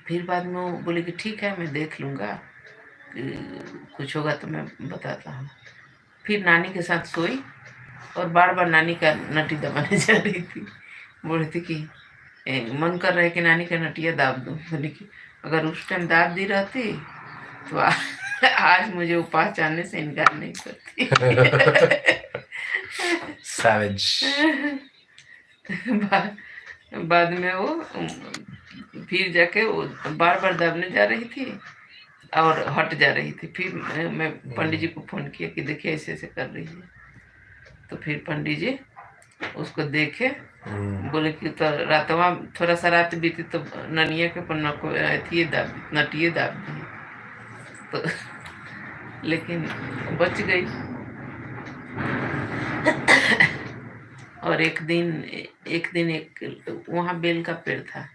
फिर बाद में वो बोले कि ठीक है मैं देख लूँगा, कुछ होगा तो मैं बताता हूँ। फिर नानी के साथ सोई और बार-बार नानी का नटी दबाने जा रही थी। बोल रही थी कि मन कर रहा है कि नानी का नटिया दाब दूँ। बोली कि अगर उस टाइम दाब दी रहती तो आज मुझे वो पहचानने से इनकार नहीं करती। सैवेज। बाद में वो फिर जाके वो बार-बार दाबने जा रही थी और हट जा रही थी। फिर मैं पंडित जी को फ़ोन किया कि देखिए ऐसे-ऐसे कर रही है। तो फिर पंडित जी उसको देखे, बोले कि तो रातवा थोड़ा सा रात बीती तो ननिया के पन्ना को अथिए दाब नटिए दाब दी तो लेकिन बच गई। और एक दिन वहाँ बेल का पेड़ था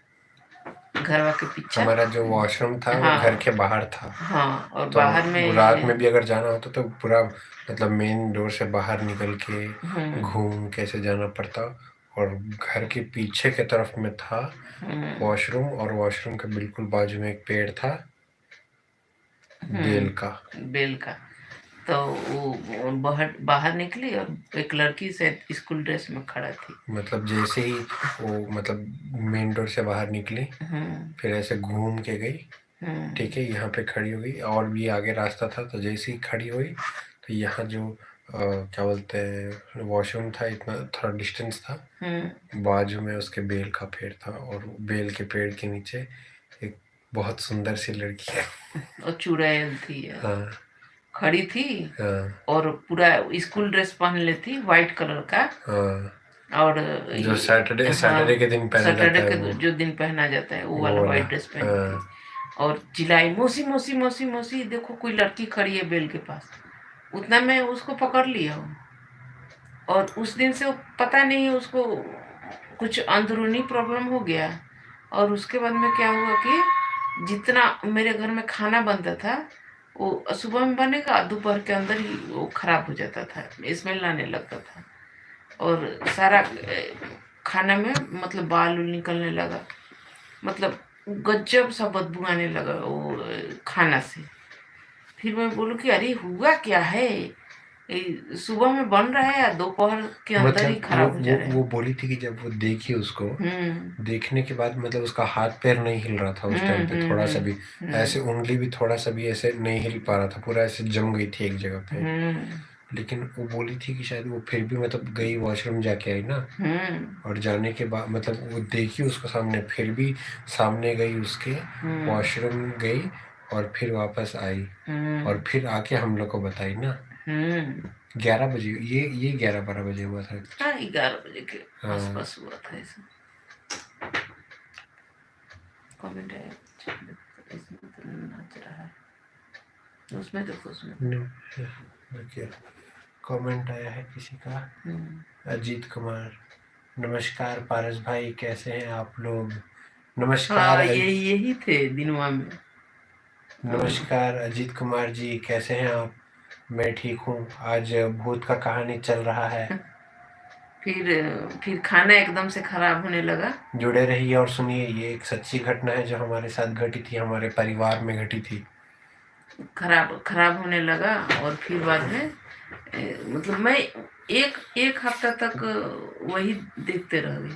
घरवा के पीछे। हमारा जो वॉशरूम था वो घर के बाहर था। हाँ, और तो बाहर में रात में भी अगर जाना होता तो पूरा मतलब मेन डोर से बाहर निकल के घूम कैसे जाना पड़ता। और घर के पीछे के तरफ में था वॉशरूम, और वॉशरूम के बिल्कुल बाजू में एक पेड़ था बेल का। तो वो बाहर निकली और एक लड़की से स्कूल ड्रेस में खड़ा थी। मतलब जैसे ही वो मतलब मेन डोर से बाहर निकली, फिर ऐसे घूम के गई, ठीक है, यहाँ पे खड़ी हो गई और भी आगे रास्ता था। तो जैसे ही खड़ी हुई तो यहाँ जो क्या बोलते हैं वॉशरूम था, इतना थोड़ा डिस्टेंस था, बाजू में उसके बेल का पेड़ था और बेल के पेड़ के नीचे एक बहुत सुंदर सी लड़की है और चुड़ैल थी। हाँ, खड़ी थी। हाँ। और पूरा स्कूल ड्रेस पहन लेती व्हाइट कलर का। हाँ। और जो सैटरडे के दिन पहना जाता है, सैटरडे के जो दिन पहना जाता है वो वाला व्हाइट ड्रेस पहनी थी। और चिल्लाई मौसी मौसी मौसी मौसी, देखो कोई लड़की खड़ी है बेल के पास। उतना मैं उसको पकड़ लिया हूँ। और उस दिन से पता नहीं उसको कुछ अंदरूनी प्रॉब्लम हो गया। और उसके बाद में क्या हुआ कि जितना मेरे घर में खाना बनता था वो सुबह में बनेगा, दोपहर के अंदर ही वो खराब हो जाता था, स्मेल आने लगता था। और सारा खाना में मतलब बाल उल निकलने लगा, मतलब गजब सा बदबू आने लगा वो खाना से। फिर मैं बोलूँ कि अरे हुआ क्या है, सुबह में बन रहा है या दोपहर के अंदर ही खराब हो जा रहा है। वो बोली थी कि जब वो देखी उसको, देखने के बाद मतलब उसका हाथ पैर नहीं हिल रहा था उस टाइम पे, थोड़ा सा भी ऐसे उंगली भी थोड़ा सा भी ऐसे नहीं हिल पा रहा था, पूरा ऐसे जम गई थी एक जगह पे। लेकिन वो बोली थी कि शायद वो फिर भी मतलब गई वॉशरूम जाके आई ना, और जाने के बाद मतलब वो देखी उसको सामने, फिर भी सामने गई उसके, वॉशरूम गई और फिर वापस आई और फिर आके हम लोग को बताई ना। 11 बजे, ये 11-12 बजे हुआ था। हाँ, 11 बजे के आसपास हुआ था ऐसा। कमेंट है इसमें तो नाच रहा है, उसमें देखो, उसमें देखिए कमेंट आया है किसी का, अजीत कुमार, नमस्कार पारस भाई, कैसे हैं आप लोग। नमस्कार। हाँ, यही थे दिनवा में। नमस्कार अजीत कुमार जी, कैसे हैं आप। मैं ठीक हूँ। आज भूत का कहानी चल रहा है। फिर खाना एकदम से खराब होने लगा। जुड़े रहिए और सुनिए, ये एक सच्ची घटना है जो हमारे साथ घटी थी, हमारे परिवार में घटी थी। खराब होने लगा। और फिर बाद में मतलब मैं एक हफ्ता तक वही देखते रह गई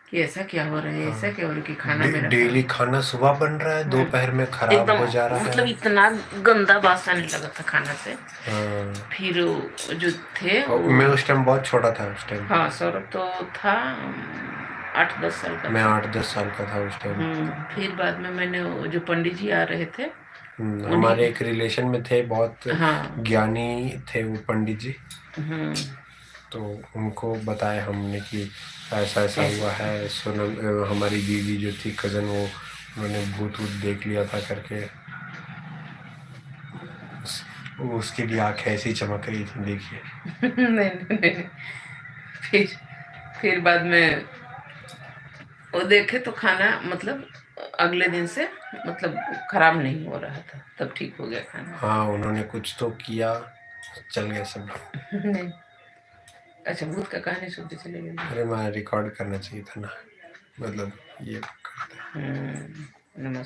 कि ऐसा क्या हो रहा है, ऐसा क्या हो रहा है कि खाना मेरा डेली खाना सुबह बन रहा है, दोपहर में खराब हो जा रहा है, मतलब इतना गंदा बास आने लगा था खाना से। फिर जो थे मैं उस टाइम बहुत छोटा था उस टाइम। हाँ, सौरभ तो था 8-10 साल का। मैं 8-10 साल का था उस टाइम। फिर बाद में मैंने जो पंडित जी आ रहे थे, हमारे एक रिलेशन में थे, बहुत ज्ञानी थे वो पंडित जी। तो उनको बताया हमने कि ऐसा ऐसा हुआ है। सोनम हमारी दीदी जो थी कज़न, वो उन्होंने भूत वूत देख लिया था करके, उसके लिए आँखें ऐसी चमक रही थी, देखिए। नहीं। फिर बाद में वो देखे तो खाना मतलब अगले दिन से मतलब खराब नहीं हो रहा था, तब ठीक हो गया खाना। हाँ, उन्होंने कुछ तो किया, चल गए सब। नहीं, अच्छा, भूत का कहानी सुनते चले गए। अरे मैं रिकॉर्ड करना चाहिए था ना, मतलब ये करते हैं। नमस्कार।